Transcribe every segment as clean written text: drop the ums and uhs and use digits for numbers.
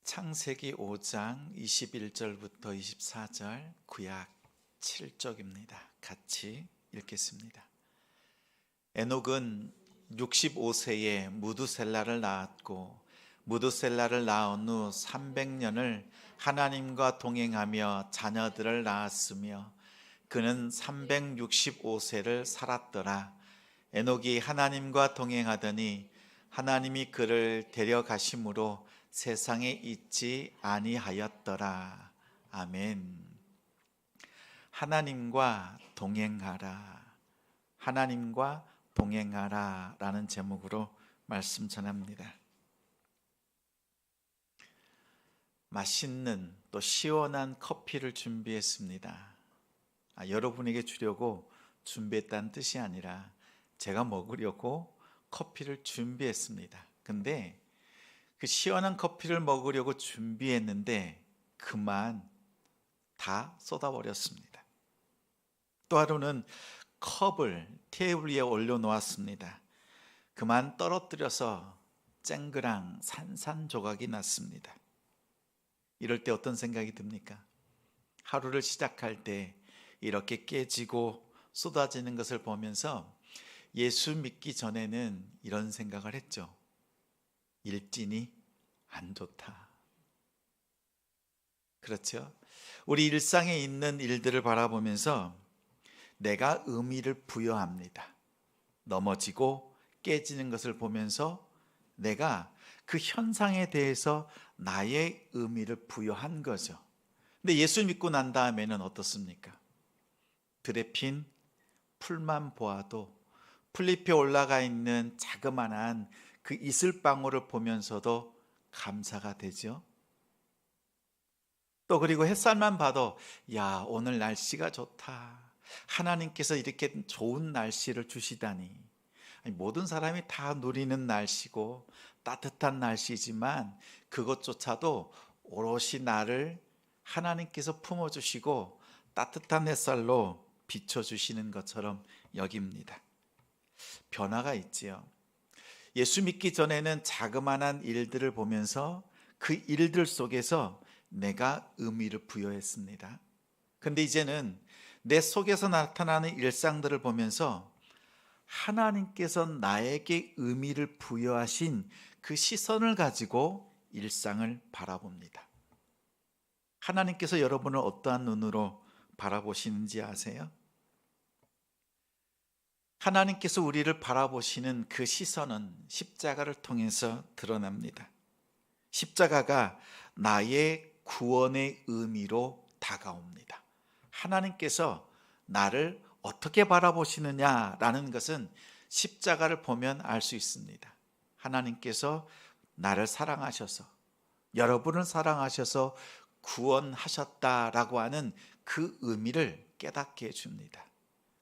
창세기 5장 21절부터 24절 구약 7쪽입니다. 같이 읽겠습니다. 에녹은 65세에 무두셀라를 낳았고 무두셀라를 낳은 후 300년을 하나님과 동행하며 자녀들을 낳았으며 그는 365세를 살았더라. 에녹이 하나님과 동행하더니 하나님이 그를 데려가심으로 세상에 있지 아니하였더라. 아멘. 하나님과 동행하라. 하나님과 동행하라 라는 제목으로 말씀 전합니다. 맛있는 또 시원한 커피를 준비했습니다. 여러분에게 주려고 준비했다는 뜻이 아니라 제가 먹으려고 커피를 준비했습니다. 근데 그 시원한 커피를 먹으려고 준비했는데 그만 다 쏟아버렸습니다. 또 하루는 컵을 테이블 위에 올려놓았습니다. 그만 떨어뜨려서 쨍그랑 산산조각이 났습니다. 이럴 때 어떤 생각이 듭니까? 하루를 시작할 때 이렇게 깨지고 쏟아지는 것을 보면서 예수 믿기 전에는 이런 생각을 했죠. 일진이 안 좋다. 그렇죠? 우리 일상에 있는 일들을 바라보면서 내가 의미를 부여합니다. 넘어지고 깨지는 것을 보면서 내가 그 현상에 대해서 나의 의미를 부여한 거죠. 근데 예수 믿고 난 다음에는 어떻습니까? 들에 핀 풀만 보아도 풀잎에 올라가 있는 자그마한 그 이슬방울을 보면서도 감사가 되죠. 또 그리고 햇살만 봐도 야, 오늘 날씨가 좋다. 하나님께서 이렇게 좋은 날씨를 주시다니. 모든 사람이 다 누리는 날씨고 따뜻한 날씨지만 그것조차도 오롯이 나를 하나님께서 품어주시고 따뜻한 햇살로 비춰주시는 것처럼 여깁니다. 변화가 있지요. 예수 믿기 전에는 자그마한 일들을 보면서 그 일들 속에서 내가 의미를 부여했습니다. 근데 이제는 내 속에서 나타나는 일상들을 보면서 하나님께서 나에게 의미를 부여하신 그 시선을 가지고 일상을 바라봅니다. 하나님께서 여러분을 어떠한 눈으로 바라보시는지 아세요? 하나님께서 우리를 바라보시는 그 시선은 십자가를 통해서 드러납니다. 십자가가 나의 구원의 의미로 다가옵니다. 하나님께서 나를 어떻게 바라보시느냐라는 것은 십자가를 보면 알 수 있습니다. 하나님께서 나를 사랑하셔서 여러분을 사랑하셔서 구원하셨다라고 하는 그 의미를 깨닫게 해줍니다.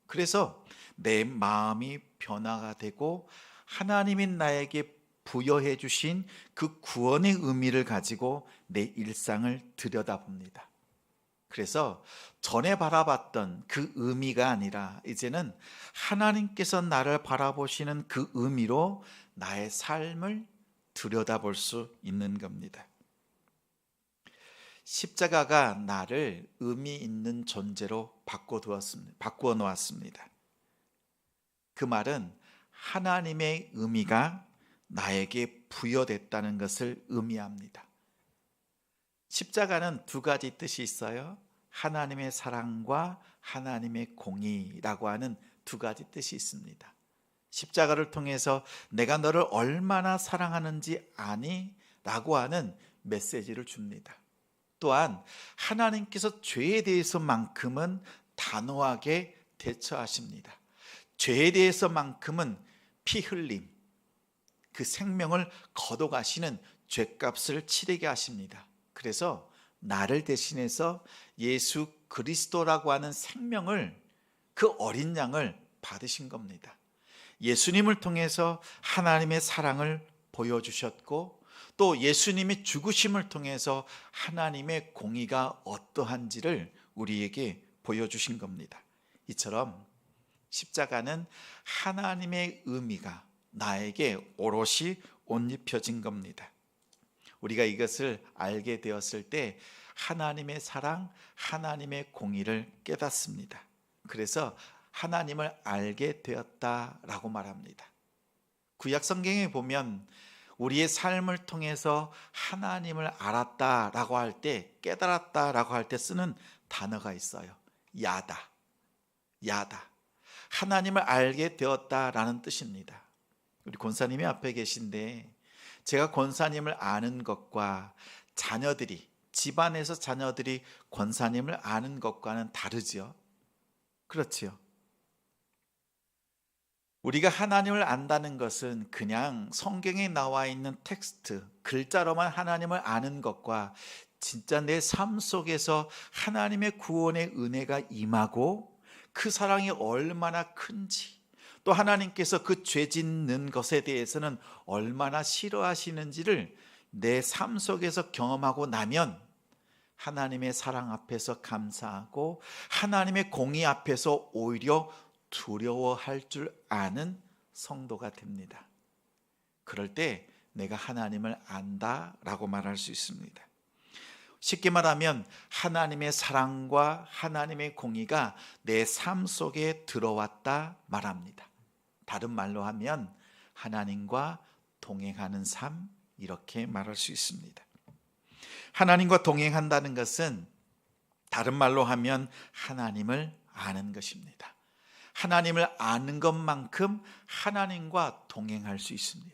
그래서 내 마음이 변화가 되고 하나님이 나에게 부여해 주신 그 구원의 의미를 가지고 내 일상을 들여다봅니다. 그래서 전에 바라봤던 그 의미가 아니라 이제는 하나님께서 나를 바라보시는 그 의미로 나의 삶을 들여다볼 수 있는 겁니다. 십자가가 나를 의미 있는 존재로 바꾸어 놓았습니다. 그 말은 하나님의 의미가 나에게 부여됐다는 것을 의미합니다. 십자가는 두 가지 뜻이 있어요. 하나님의 사랑과 하나님의 공의라고 하는 두 가지 뜻이 있습니다. 십자가를 통해서 내가 너를 얼마나 사랑하는지 아니? 라고 하는 메시지를 줍니다. 또한 하나님께서 죄에 대해서만큼은 단호하게 대처하십니다. 죄에 대해서만큼은 피 흘림, 그 생명을 거둬가시는 죄값을 치르게 하십니다. 그래서 나를 대신해서 예수 그리스도라고 하는 생명을, 그 어린 양을 받으신 겁니다. 예수님을 통해서 하나님의 사랑을 보여주셨고 또 예수님의 죽으심을 통해서 하나님의 공의가 어떠한지를 우리에게 보여주신 겁니다. 이처럼 십자가는 하나님의 의미가 나에게 오롯이 옷 입혀진 겁니다. 우리가 이것을 알게 되었을 때 하나님의 사랑, 하나님의 공의를 깨닫습니다. 그래서 하나님을 알게 되었다라고 말합니다. 구약 성경에 보면 우리의 삶을 통해서 하나님을 알았다라고 할 때, 깨달았다라고 할 때 쓰는 단어가 있어요. 야다. 야다. 하나님을 알게 되었다라는 뜻입니다. 우리 권사님이 앞에 계신데 제가 권사님을 아는 것과 자녀들이, 집안에서 자녀들이 권사님을 아는 것과는 다르죠. 그렇지요. 우리가 하나님을 안다는 것은 그냥 성경에 나와 있는 텍스트, 글자로만 하나님을 아는 것과 진짜 내 삶 속에서 하나님의 구원의 은혜가 임하고 그 사랑이 얼마나 큰지, 또 하나님께서 그 죄 짓는 것에 대해서는 얼마나 싫어하시는지를 내 삶 속에서 경험하고 나면 하나님의 사랑 앞에서 감사하고 하나님의 공의 앞에서 오히려 두려워할 줄 아는 성도가 됩니다. 그럴 때 내가 하나님을 안다라고 말할 수 있습니다. 쉽게 말하면 하나님의 사랑과 하나님의 공의가 내 삶 속에 들어왔다 말합니다. 다른 말로 하면 하나님과 동행하는 삶, 이렇게 말할 수 있습니다. 하나님과 동행한다는 것은 다른 말로 하면 하나님을 아는 것입니다. 하나님을 아는 것만큼 하나님과 동행할 수 있습니다.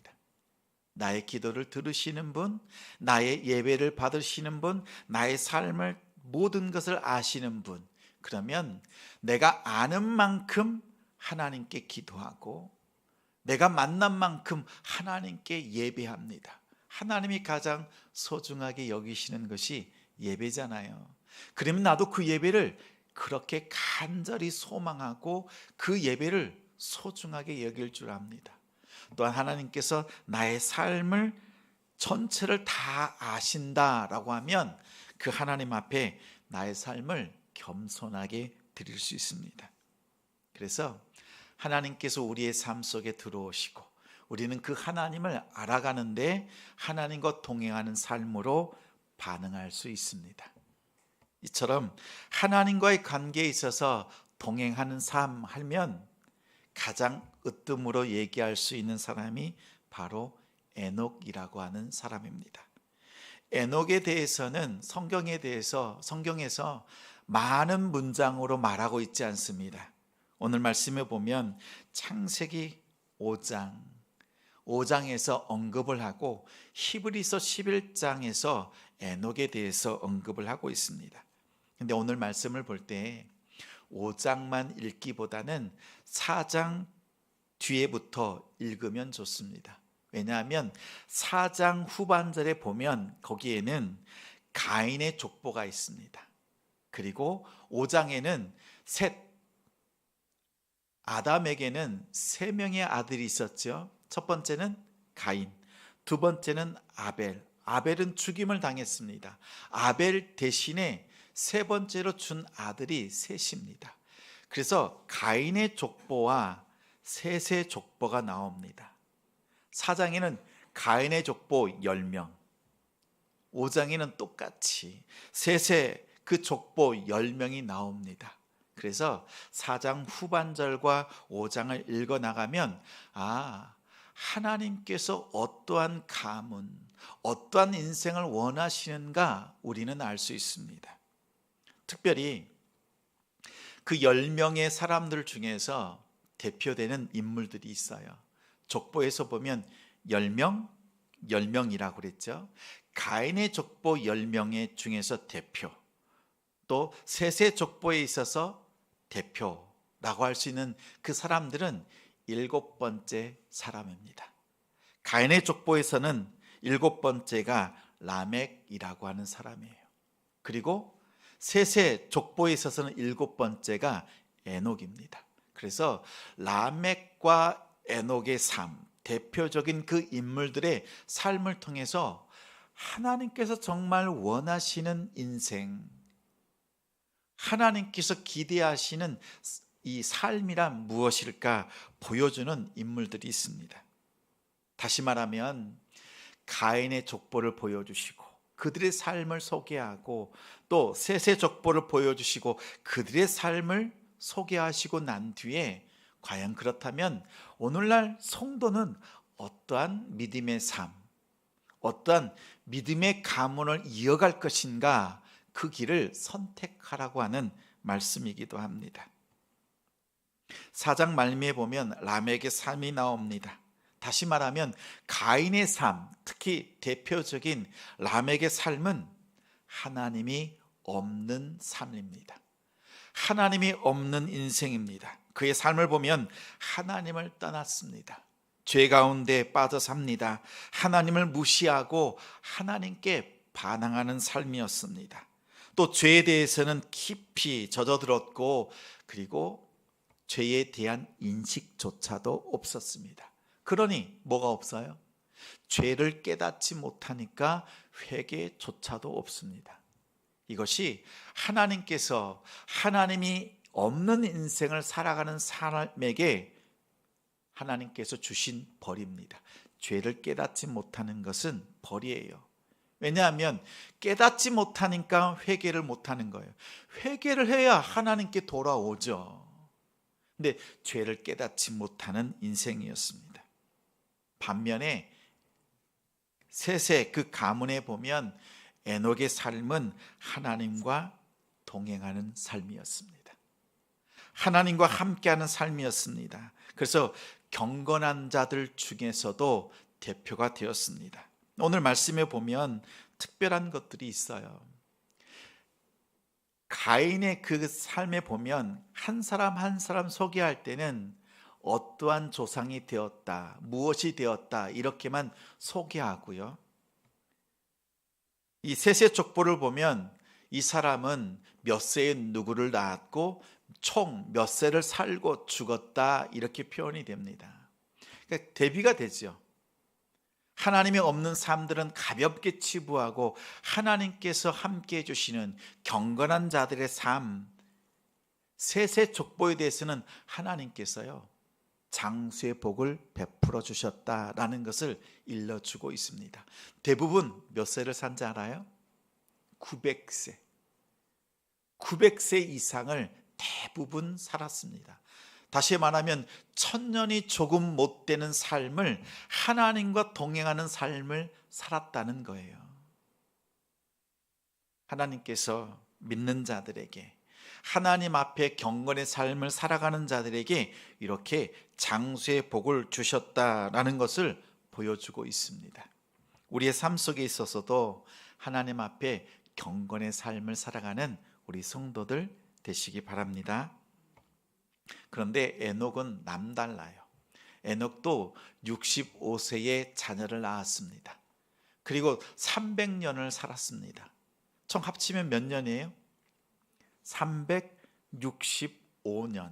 나의 기도를 들으시는 분, 나의 예배를 받으시는 분, 나의 삶을 모든 것을 아시는 분, 그러면 내가 아는 만큼 하나님께 기도하고 내가 만난 만큼 하나님께 예배합니다. 하나님이 가장 소중하게 여기시는 것이 예배잖아요. 그러면 나도 그 예배를 그렇게 간절히 소망하고 그 예배를 소중하게 여길 줄 압니다. 또한 하나님께서 나의 삶을 전체를 다 아신다라고 하면 그 하나님 앞에 나의 삶을 겸손하게 드릴 수 있습니다. 그래서 하나님께서 우리의 삶 속에 들어오시고 우리는 그 하나님을 알아가는데 하나님과 동행하는 삶으로 반응할 수 있습니다. 이처럼 하나님과의 관계에 있어서 동행하는 삶 하면 가장 으뜸으로 얘기할 수 있는 사람이 바로 에녹이라고 하는 사람입니다. 에녹에 대해서는 성경에서 많은 문장으로 말하고 있지 않습니다. 오늘 말씀에 보면 창세기 5장에서 언급을 하고 히브리서 11장에서 에녹에 대해서 언급을 하고 있습니다. 근데 오늘 말씀을 볼 때 5장만 읽기보다는 4장 뒤에부터 읽으면 좋습니다. 왜냐하면 4장 후반절에 보면 거기에는 가인의 족보가 있습니다. 그리고 5장에는 아담에게는 3명의 아들이 있었죠. 첫 번째는 가인, 두 번째는 아벨. 아벨은 죽임을 당했습니다. 아벨 대신에 세 번째로 준 아들이 셋입니다. 그래서 가인의 족보와 셋의 족보가 나옵니다. 4장에는 가인의 족보 10명, 5장에는 똑같이 셋의 그 족보 10명이 나옵니다. 그래서 4장 후반절과 5장을 읽어나가면 하나님께서 어떠한 가문, 어떠한 인생을 원하시는가 우리는 알 수 있습니다. 특별히 그 10명의 사람들 중에서 대표되는 인물들이 있어요. 족보에서 보면 10명이라고 그랬죠. 가인의 족보 10명의 중에서 대표, 또 셋의 족보에 있어서 대표라고 할 수 있는 그 사람들은 7번째 사람입니다. 가인의 족보에서는 7번째가 라멕이라고 하는 사람이에요. 그리고 셋의 족보에 있어서는 7번째가 에녹입니다. 그래서 라멕과 에녹의 삶, 대표적인 그 인물들의 삶을 통해서 하나님께서 정말 원하시는 인생, 하나님께서 기대하시는 이 삶이란 무엇일까 보여주는 인물들이 있습니다. 다시 말하면 가인의 족보를 보여주시고 그들의 삶을 소개하고 또 셋의 족보를 보여주시고 그들의 삶을 소개하시고 난 뒤에 과연 그렇다면 오늘날 성도는 어떠한 믿음의 삶, 어떠한 믿음의 가문을 이어갈 것인가, 그 길을 선택하라고 하는 말씀이기도 합니다. 4장 말미에 보면 라멕의 삶이 나옵니다. 다시 말하면 가인의 삶, 특히 대표적인 라멕의 삶은 하나님이 없는 삶입니다. 하나님이 없는 인생입니다. 그의 삶을 보면 하나님을 떠났습니다. 죄 가운데 빠져 삽니다. 하나님을 무시하고 하나님께 반항하는 삶이었습니다. 또 죄에 대해서는 깊이 젖어들었고 그리고 죄에 대한 인식조차도 없었습니다. 그러니 뭐가 없어요? 죄를 깨닫지 못하니까 회개조차도 없습니다. 이것이 하나님께서 하나님이 없는 인생을 살아가는 사람에게 하나님께서 주신 벌입니다. 죄를 깨닫지 못하는 것은 벌이에요. 왜냐하면 깨닫지 못하니까 회개를 못하는 거예요. 회개를 해야 하나님께 돌아오죠. 근데 죄를 깨닫지 못하는 인생이었습니다. 반면에 셋의 그 가문에 보면 에녹의 삶은 하나님과 동행하는 삶이었습니다. 하나님과 함께하는 삶이었습니다. 그래서 경건한 자들 중에서도 대표가 되었습니다. 오늘 말씀에 보면 특별한 것들이 있어요. 가인의 그 삶에 보면 한 사람 한 사람 소개할 때는 어떠한 조상이 되었다, 무엇이 되었다 이렇게만 소개하고요. 이 셋의 족보를 보면 이 사람은 몇 세에 누구를 낳았고 총 몇 세를 살고 죽었다 이렇게 표현이 됩니다. 그러니까 대비가 되죠. 하나님이 없는 삶들은 가볍게 치부하고 하나님께서 함께 해주시는 경건한 자들의 삶, 셋의 족보에 대해서는 하나님께서요 장수의 복을 베풀어 주셨다라는 것을 일러주고 있습니다. 대부분 몇 세를 산지 알아요? 900세. 900세 이상을 대부분 살았습니다. 다시 말하면 1000년이 조금 못 되는 삶을 하나님과 동행하는 삶을 살았다는 거예요. 하나님께서 믿는 자들에게 하나님 앞에 경건의 삶을 살아가는 자들에게 이렇게 장수의 복을 주셨다라는 것을 보여주고 있습니다. 우리의 삶 속에 있어서도 하나님 앞에 경건의 삶을 살아가는 우리 성도들 되시기 바랍니다. 그런데 에녹은 남달라요. 에녹도 65세에 자녀를 낳았습니다. 그리고 300년을 살았습니다. 총 합치면 몇 년이에요? 365년.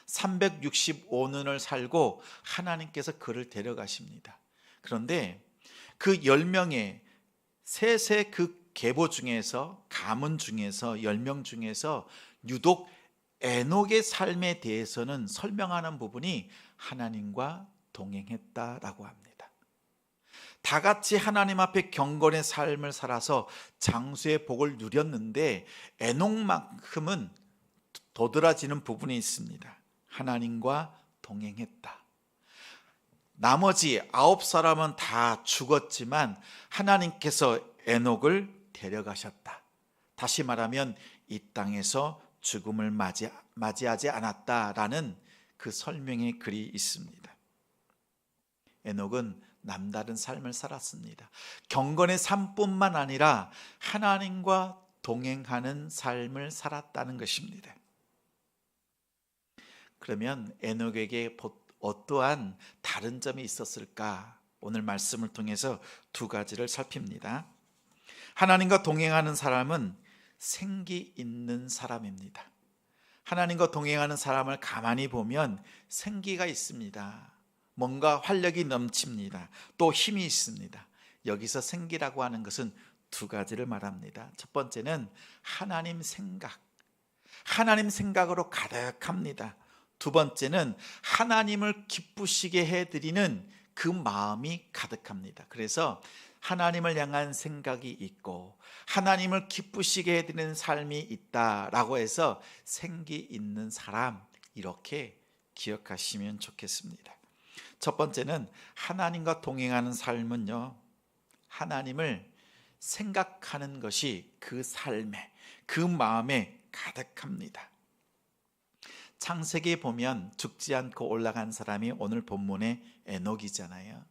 365년을 살고 하나님께서 그를 데려가십니다. 그런데 그 10명의 셋의 그 계보 중에서, 가문 중에서, 10명 중에서 유독 에녹의 삶에 대해서는 설명하는 부분이 하나님과 동행했다라고 합니다. 다 같이 하나님 앞에 경건의 삶을 살아서 장수의 복을 누렸는데 에녹만큼은 도드라지는 부분이 있습니다. 하나님과 동행했다. 나머지 9사람은 다 죽었지만 하나님께서 에녹을 데려가셨다. 다시 말하면 이 땅에서 죽음을 맞이하지 않았다라는 그 설명의 글이 있습니다. 에녹은 남다른 삶을 살았습니다. 경건의 삶뿐만 아니라 하나님과 동행하는 삶을 살았다는 것입니다. 그러면 에녹에게 어떠한 다른 점이 있었을까? 오늘 말씀을 통해서 두 가지를 살핍니다. 하나님과 동행하는 사람은 생기 있는 사람입니다. 하나님과 동행하는 사람을 가만히 보면 생기가 있습니다. 뭔가 활력이 넘칩니다. 또 힘이 있습니다. 여기서 생기라고 하는 것은 두 가지를 말합니다. 첫 번째는 하나님 생각. 하나님 생각으로 가득합니다. 두 번째는 하나님을 기쁘시게 해드리는 그 마음이 가득합니다. 그래서 하나님을 향한 생각이 있고 하나님을 기쁘시게 해드리는 삶이 있다라고 해서 생기 있는 사람, 이렇게 기억하시면 좋겠습니다. 첫 번째는 하나님과 동행하는 삶은요, 하나님을 생각하는 것이 그 삶에, 그 마음에 가득합니다. 창세기에 보면 죽지 않고 올라간 사람이 오늘 본문의 에녹이잖아요.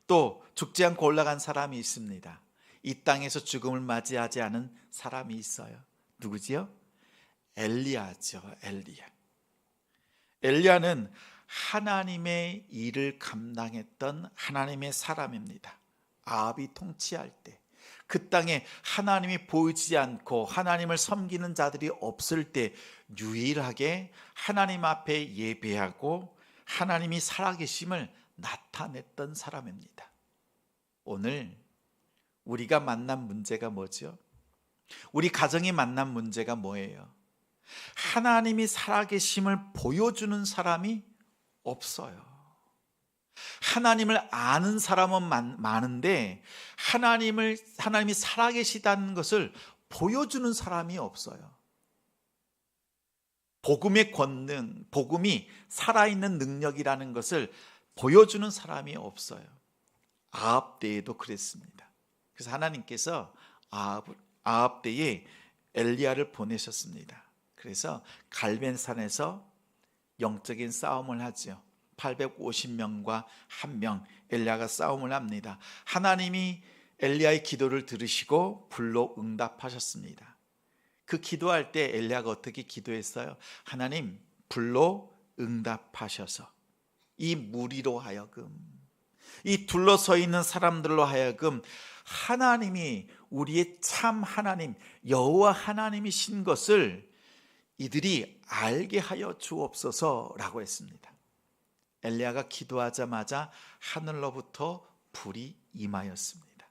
또 죽지 않고 올라간 사람이 있습니다. 이 땅에서 죽음을 맞이하지 않은 사람이 있어요. 누구지요? 엘리야죠. 엘리야는 하나님의 일을 감당했던 하나님의 사람입니다. 아합이 통치할 때 그 땅에 하나님이 보이지 않고 하나님을 섬기는 자들이 없을 때 유일하게 하나님 앞에 예배하고 하나님이 살아계심을 나타냈던 사람입니다. 오늘 우리가 만난 문제가 뭐죠? 우리 가정이 만난 문제가 뭐예요? 하나님이 살아계심을 보여주는 사람이 없어요. 하나님을 아는 사람은 많은데 하나님이 살아계시다는 것을 보여주는 사람이 없어요. 복음의 권능, 복음이 살아있는 능력이라는 것을 보여주는 사람이 없어요. 아합 때에도 그랬습니다. 그래서 하나님께서 아합 때에 엘리야를 보내셨습니다. 그래서 갈멜산에서 영적인 싸움을 하죠. 850명과 1명 엘리야가 싸움을 합니다. 하나님이 엘리야의 기도를 들으시고 불로 응답하셨습니다. 그 기도할 때 엘리야가 어떻게 기도했어요? 하나님, 불로 응답하셔서 이 무리로 하여금, 이 둘러서 있는 사람들로 하여금 하나님이 우리의 참 하나님 여호와 하나님이신 것을 이들이 알게 하여 주옵소서라고 했습니다. 엘리야가 기도하자마자 하늘로부터 불이 임하였습니다.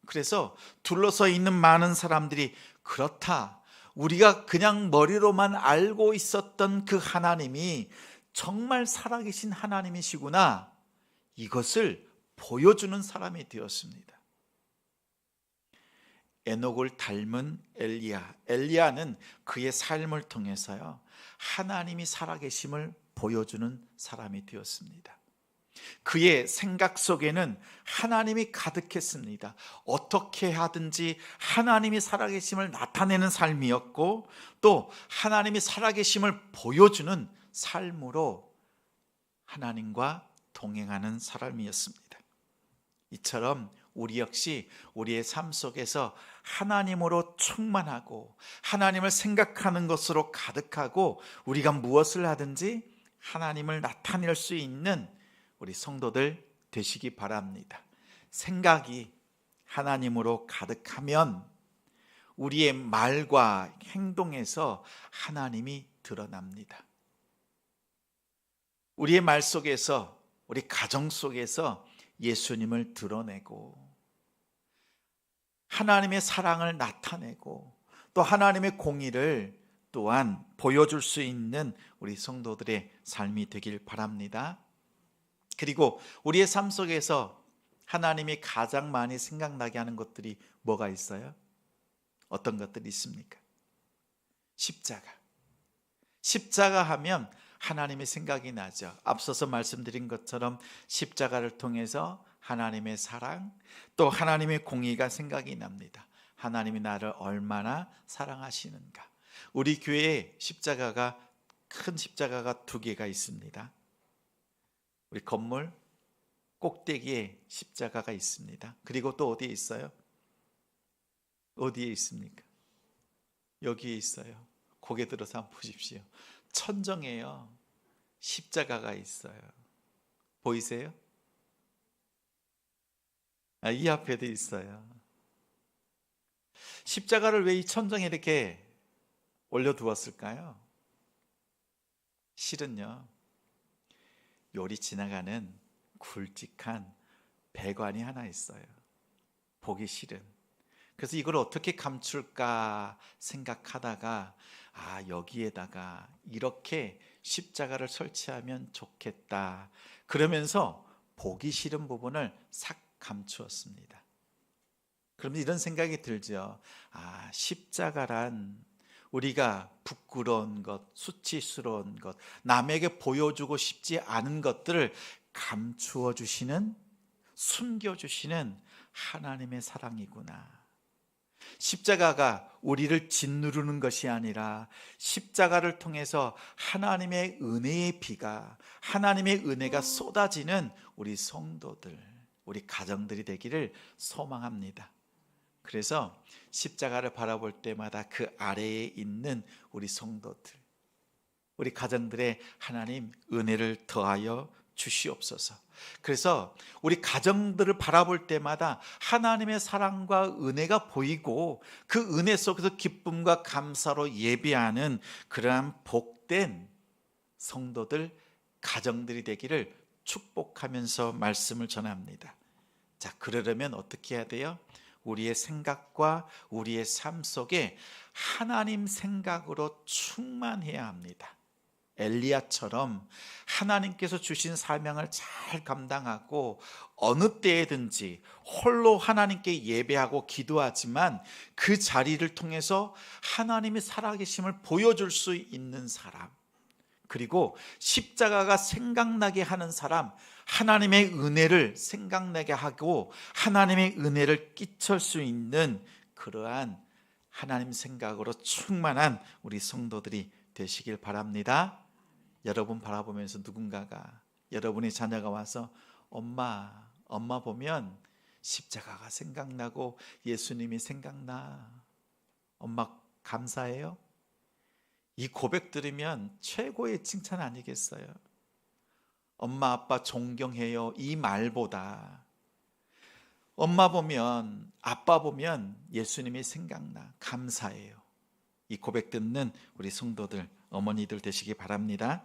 그래서 둘러서 있는 많은 사람들이 그렇다, 우리가 그냥 머리로만 알고 있었던 그 하나님이 정말 살아계신 하나님이시구나, 이것을 보여주는 사람이 되었습니다. 에녹을 닮은 엘리야는 그의 삶을 통해서요, 하나님이 살아계심을 보여주는 사람이 되었습니다. 그의 생각 속에는 하나님이 가득했습니다. 어떻게 하든지 하나님이 살아계심을 나타내는 삶이었고, 또 하나님이 살아계심을 보여주는 삶으로 하나님과 동행하는 사람이었습니다. 이처럼 우리 역시 우리의 삶 속에서 하나님으로 충만하고 하나님을 생각하는 것으로 가득하고, 우리가 무엇을 하든지 하나님을 나타낼 수 있는 우리 성도들 되시기 바랍니다. 생각이 하나님으로 가득하면 우리의 말과 행동에서 하나님이 드러납니다. 우리의 말 속에서, 우리 가정 속에서 예수님을 드러내고 하나님의 사랑을 나타내고 또 하나님의 공의를 또한 보여줄 수 있는 우리 성도들의 삶이 되길 바랍니다. 그리고 우리의 삶 속에서 하나님이 가장 많이 생각나게 하는 것들이 뭐가 있어요? 어떤 것들이 있습니까? 십자가 하면 하나님의 생각이 나죠. 앞서서 말씀드린 것처럼 십자가를 통해서 하나님의 사랑, 또 하나님의 공의가 생각이 납니다. 하나님이 나를 얼마나 사랑하시는가. 우리 교회에 큰 십자가가 2개가 있습니다. 우리 건물 꼭대기에 십자가가 있습니다. 그리고 또 어디에 있어요? 어디에 있습니까? 여기에 있어요. 고개 들어서 한번 보십시오. 천정에요, 십자가가 있어요. 보이세요? 이 앞에도 있어요. 십자가를 왜 이 천정에 이렇게 올려두었을까요? 실은요, 요리 지나가는 굵직한 배관이 하나 있어요. 보기 싫은. 그래서 이걸 어떻게 감출까 생각하다가 여기에다가 이렇게 십자가를 설치하면 좋겠다, 그러면서 보기 싫은 부분을 싹 감추었습니다. 그럼 이런 생각이 들죠. 십자가란 우리가 부끄러운 것, 수치스러운 것, 남에게 보여주고 싶지 않은 것들을 감추어 주시는, 숨겨주시는 하나님의 사랑이구나. 십자가가 우리를 짓누르는 것이 아니라 십자가를 통해서 하나님의 은혜의 비가, 하나님의 은혜가 쏟아지는 우리 성도들, 우리 가정들이 되기를 소망합니다. 그래서 십자가를 바라볼 때마다 그 아래에 있는 우리 성도들, 우리 가정들의 하나님 은혜를 더하여 주시옵소서. 그래서 우리 가정들을 바라볼 때마다 하나님의 사랑과 은혜가 보이고 그 은혜 속에서 기쁨과 감사로 예배하는 그러한 복된 성도들, 가정들이 되기를 축복하면서 말씀을 전합니다. 자, 그러려면 어떻게 해야 돼요? 우리의 생각과 우리의 삶 속에 하나님 생각으로 충만해야 합니다. 엘리야처럼 하나님께서 주신 사명을 잘 감당하고 어느 때에든지 홀로 하나님께 예배하고 기도하지만 그 자리를 통해서 하나님의 살아계심을 보여줄 수 있는 사람, 그리고 십자가가 생각나게 하는 사람, 하나님의 은혜를 생각나게 하고 하나님의 은혜를 끼칠 수 있는 그러한 하나님 생각으로 충만한 우리 성도들이 되시길 바랍니다. 여러분 바라보면서 누군가가, 여러분의 자녀가 와서 엄마 보면 십자가가 생각나고 예수님이 생각나. 엄마 감사해요? 이 고백 들으면 최고의 칭찬 아니겠어요? 엄마 아빠 존경해요, 이 말보다 엄마 보면, 아빠 보면 예수님이 생각나, 감사해요. 이 고백 듣는 우리 성도들, 어머니들 되시기 바랍니다.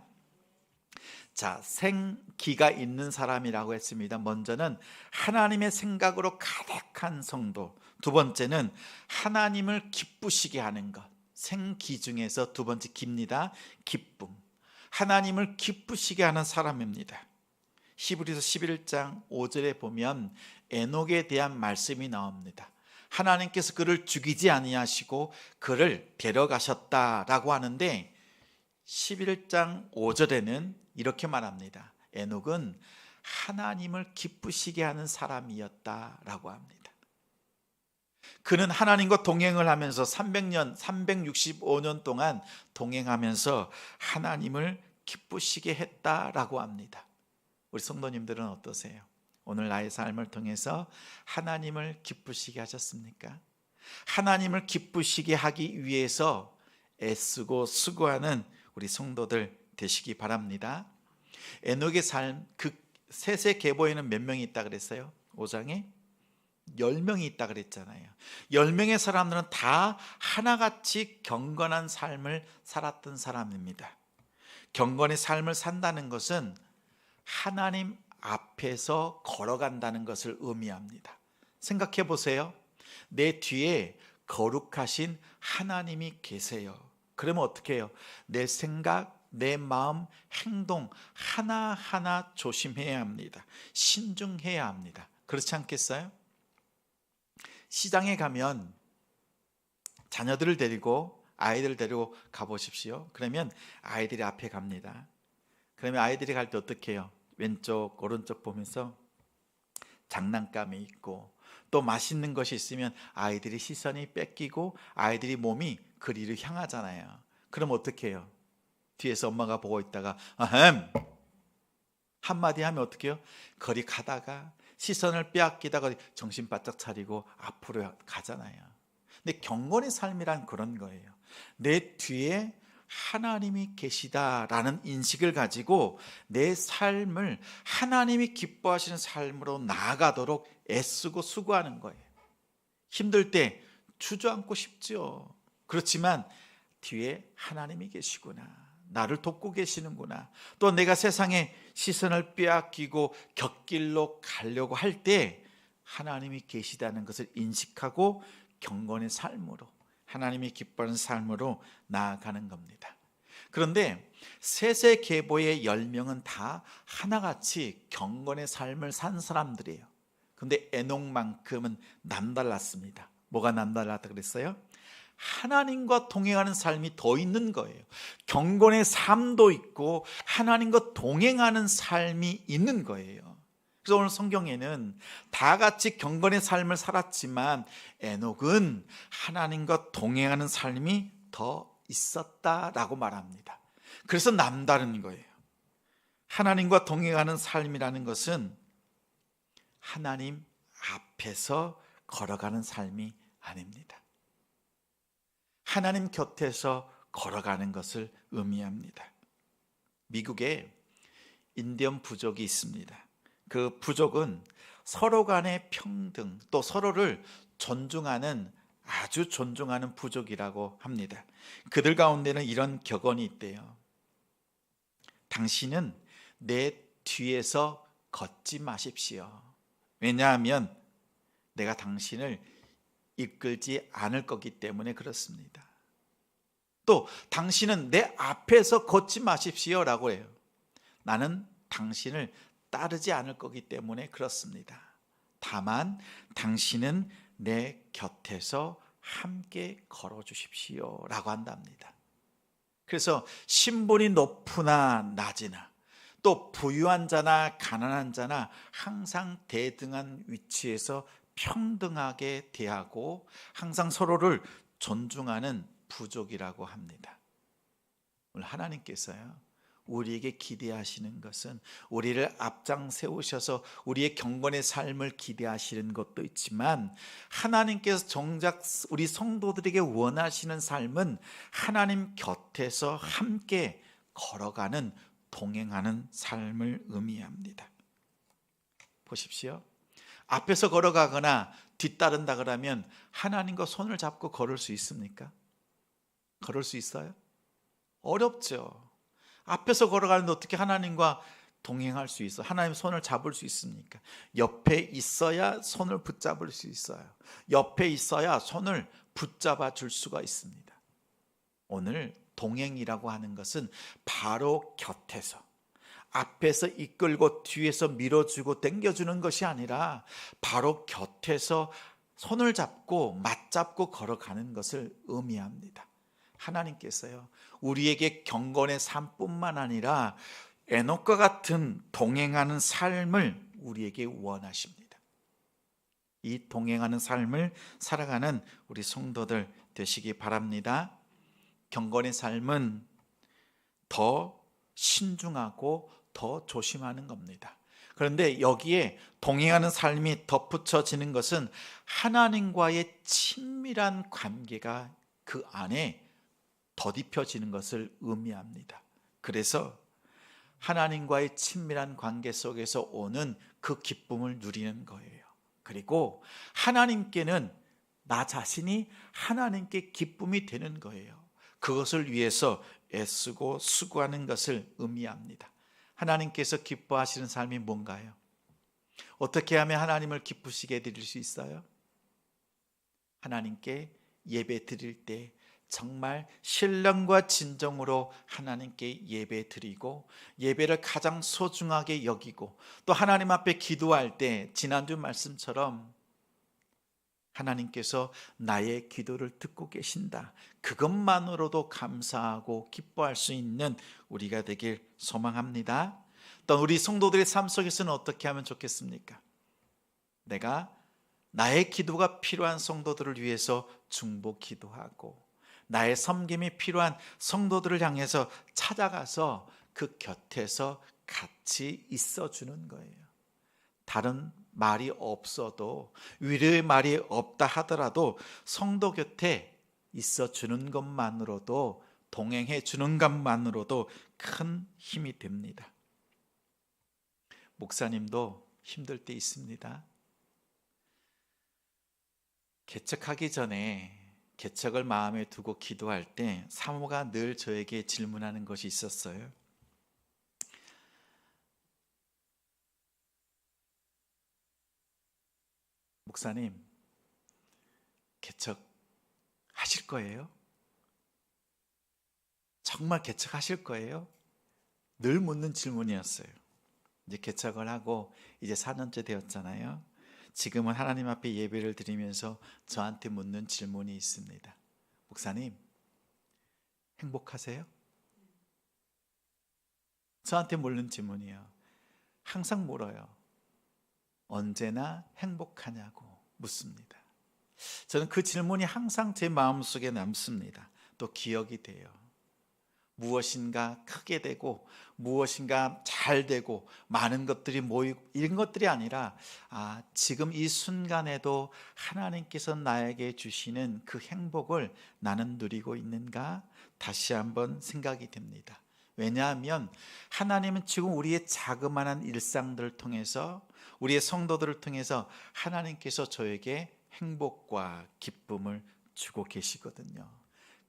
자, 생기가 있는 사람이라고 했습니다. 먼저는 하나님의 생각으로 가득한 성도, 두 번째는 하나님을 기쁘시게 하는 것. 생기 중에서 두 번째 기입니다. 기쁨. 하나님을 기쁘시게 하는 사람입니다. 히브리서 11장 5절에 보면 에녹에 대한 말씀이 나옵니다. 하나님께서 그를 죽이지 아니하시고 그를 데려가셨다라고 하는데 11장 5절에는 이렇게 말합니다. 에녹은 하나님을 기쁘시게 하는 사람이었다라고 합니다. 그는 하나님과 동행을 하면서 300년, 365년 동안 동행하면서 하나님을 기쁘시게 했다라고 합니다. 우리 성도님들은 어떠세요? 오늘 나의 삶을 통해서 하나님을 기쁘시게 하셨습니까? 하나님을 기쁘시게 하기 위해서 애쓰고 수고하는 우리 성도들 되시기 바랍니다. 에녹의 삶, 그 셋의 계보에는 몇 명이 있다 그랬어요? 5장에 10명이 있다 그랬잖아요. 10명의 사람들은 다 하나같이 경건한 삶을 살았던 사람입니다. 경건의 삶을 산다는 것은 하나님 앞에서 걸어간다는 것을 의미합니다. 생각해 보세요. 내 뒤에 거룩하신 하나님이 계세요. 그러면 어떻게 해요? 내 생각, 내 마음, 행동 하나하나 조심해야 합니다. 신중해야 합니다. 그렇지 않겠어요? 시장에 가면 자녀들을 데리고, 아이들을 데리고 가보십시오. 그러면 아이들이 앞에 갑니다. 그러면 아이들이 갈 때 어떻게 해요? 왼쪽 오른쪽 보면서 장난감이 있고 또 맛있는 것이 있으면 아이들이 시선이 뺏기고 아이들이 몸이 그리로 향하잖아요. 그럼 어떻게 해요? 뒤에서 엄마가 보고 있다가 아흠 한마디 하면 어떻게 해요? 거리 가다가 시선을 빼앗기다가 정신 바짝 차리고 앞으로 가잖아요. 근데 경건의 삶이란 그런 거예요. 내 뒤에 하나님이 계시다라는 인식을 가지고 내 삶을 하나님이 기뻐하시는 삶으로 나아가도록 애쓰고 수고하는 거예요. 힘들 때 주저앉고 싶죠. 그렇지만 뒤에 하나님이 계시구나, 나를 돕고 계시는구나, 또 내가 세상에 시선을 빼앗기고 곁길로 가려고 할 때 하나님이 계시다는 것을 인식하고 경건의 삶으로, 하나님이 기뻐하는 삶으로 나아가는 겁니다. 그런데 셋의 계보의 10명은 다 하나같이 경건의 삶을 산 사람들이에요. 그런데 에녹만큼은 남달랐습니다. 뭐가 남달랐다 그랬어요? 하나님과 동행하는 삶이 더 있는 거예요. 경건의 삶도 있고 하나님과 동행하는 삶이 있는 거예요. 그래서 오늘 성경에는 다 같이 경건의 삶을 살았지만 에녹은 하나님과 동행하는 삶이 더 있었다라고 말합니다. 그래서 남다른 거예요. 하나님과 동행하는 삶이라는 것은 하나님 앞에서 걸어가는 삶이 아닙니다. 하나님 곁에서 걸어가는 것을 의미합니다. 미국에 인디언 부족이 있습니다. 그 부족은 서로 간의 평등, 또 서로를 존중하는, 아주 존중하는 부족이라고 합니다. 그들 가운데는 이런 격언이 있대요. 당신은 내 뒤에서 걷지 마십시오. 왜냐하면 내가 당신을 이끌지 않을 거기 때문에 그렇습니다. 또 당신은 내 앞에서 걷지 마십시오라고 해요. 나는 당신을 따르지 않을 거기 때문에 그렇습니다. 다만 당신은 내 곁에서 함께 걸어 주십시오라고 한답니다. 그래서 신분이 높으나 낮으나, 또 부유한 자나 가난한 자나 항상 대등한 위치에서 평등하게 대하고 항상 서로를 존중하는 부족이라고 합니다. 오늘 하나님께서요, 우리에게 기대하시는 것은 우리를 앞장 세우셔서 우리의 경건의 삶을 기대하시는 것도 있지만, 하나님께서 정작 우리 성도들에게 원하시는 삶은 하나님 곁에서 함께 걸어가는, 동행하는 삶을 의미합니다. 보십시오. 앞에서 걸어가거나 뒤따른다 그러면 하나님과 손을 잡고 걸을 수 있습니까? 걸을 수 있어요? 어렵죠. 앞에서 걸어가는데 어떻게 하나님과 동행할 수 있어? 하나님 손을 잡을 수 있습니까? 옆에 있어야 손을 붙잡을 수 있어요. 옆에 있어야 손을 붙잡아 줄 수가 있습니다. 오늘 동행이라고 하는 것은 바로 곁에서, 앞에서 이끌고 뒤에서 밀어주고 당겨주는 것이 아니라 바로 곁에서 손을 잡고 맞잡고 걸어가는 것을 의미합니다. 하나님께서요, 우리에게 경건의 삶뿐만 아니라 에녹과 같은 동행하는 삶을 우리에게 원하십니다. 이 동행하는 삶을 살아가는 우리 성도들 되시기 바랍니다. 경건의 삶은 더 신중하고 더 조심하는 겁니다. 그런데 여기에 동행하는 삶이 덧붙여지는 것은 하나님과의 친밀한 관계가 그 안에 덧입혀지는 것을 의미합니다. 그래서 하나님과의 친밀한 관계 속에서 오는 그 기쁨을 누리는 거예요. 그리고 하나님께는 나 자신이 하나님께 기쁨이 되는 거예요. 그것을 위해서 애쓰고 수고하는 것을 의미합니다. 하나님께서 기뻐하시는 삶이 뭔가요? 어떻게 하면 하나님을 기쁘시게 드릴 수 있어요? 하나님께 예배 드릴 때 정말 신령과 진정으로 하나님께 예배 드리고, 예배를 가장 소중하게 여기고, 또 하나님 앞에 기도할 때 지난주 말씀처럼 하나님께서 나의 기도를 듣고 계신다, 그것만으로도 감사하고 기뻐할 수 있는 우리가 되길 소망합니다. 또 우리 성도들의 삶 속에서는 어떻게 하면 좋겠습니까? 내가 나의 기도가 필요한 성도들을 위해서 중보 기도하고, 나의 섬김이 필요한 성도들을 향해서 찾아가서 그 곁에서 같이 있어주는 거예요. 다른 말이 없어도, 위로의 말이 없다 하더라도 성도 곁에 있어주는 것만으로도, 동행해 주는 것만으로도 큰 힘이 됩니다. 목사님도 힘들 때 있습니다. 개척하기 전에 개척을 마음에 두고 기도할 때 사모가 늘 저에게 질문하는 것이 있었어요. 목사님, 개척 하실 거예요? 정말 개척하실 거예요? 늘 묻는 질문이었어요. 이제 개척을 하고 이제 4년째 되었잖아요. 지금은 하나님 앞에 예배를 드리면서 저한테 묻는 질문이 있습니다. 목사님, 행복하세요? 저한테 묻는 질문이에요. 항상 물어요. 언제나 행복하냐고 묻습니다. 저는 그 질문이 항상 제 마음속에 남습니다. 또 기억이 돼요. 무엇인가 크게 되고 무엇인가 잘 되고 많은 것들이 모이고 이런 것들이 아니라 지금 이 순간에도 하나님께서 나에게 주시는 그 행복을 나는 누리고 있는가 다시 한번 생각이 됩니다. 왜냐하면 하나님은 지금 우리의 자그마한 일상들을 통해서 우리의 성도들을 통해서 하나님께서 저에게 행복과 기쁨을 주고 계시거든요.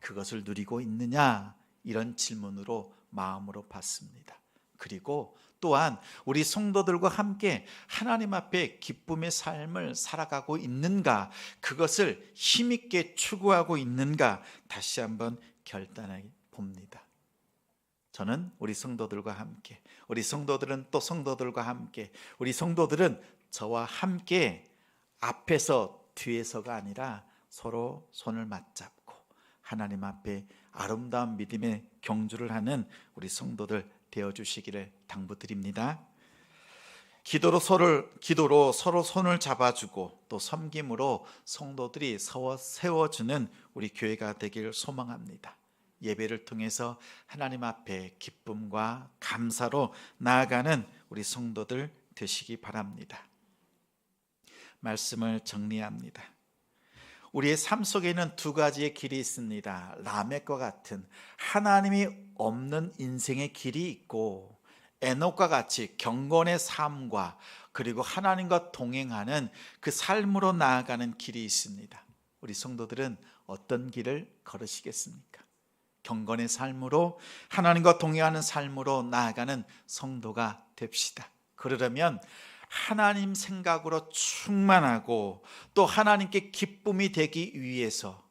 그것을 누리고 있느냐? 이런 질문으로 마음으로 받습니다. 그리고 또한 우리 성도들과 함께 하나님 앞에 기쁨의 삶을 살아가고 있는가, 그것을 힘있게 추구하고 있는가 다시 한번 결단해 봅니다. 저는 우리 성도들과 함께, 우리 성도들은 또 성도들과 함께, 우리 성도들은 저와 함께 앞에서 뒤에서가 아니라 서로 손을 맞잡고 하나님 앞에 아름다운 믿음의 경주를 하는 우리 성도들 되어주시기를 당부드립니다. 기도로 서로 손을 잡아주고 또 섬김으로 성도들이 세워주는 우리 교회가 되기를 소망합니다. 예배를 통해서 하나님 앞에 기쁨과 감사로 나아가는 우리 성도들 되시기 바랍니다. 말씀을 정리합니다. 우리의 삶 속에는 두 가지의 길이 있습니다. 라멕과 같은 하나님이 없는 인생의 길이 있고, 에녹과 같이 경건의 삶과 그리고 하나님과 동행하는 그 삶으로 나아가는 길이 있습니다. 우리 성도들은 어떤 길을 걸으시겠습니까? 경건의 삶으로 하나님과 동행하는 삶으로 나아가는 성도가 됩시다. 그러려면 하나님 생각으로 충만하고 또 하나님께 기쁨이 되기 위해서,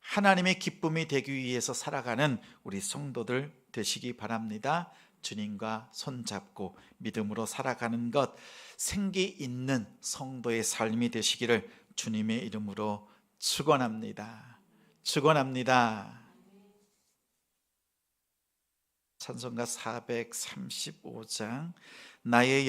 하나님의 기쁨이 되기 위해서 살아가는 우리 성도들 되시기 바랍니다. 주님과 손잡고 믿음으로 살아가는 것, 생기 있는 성도의 삶이 되시기를 주님의 이름으로 축원합니다. 축원합니다. 찬송가 435장 나의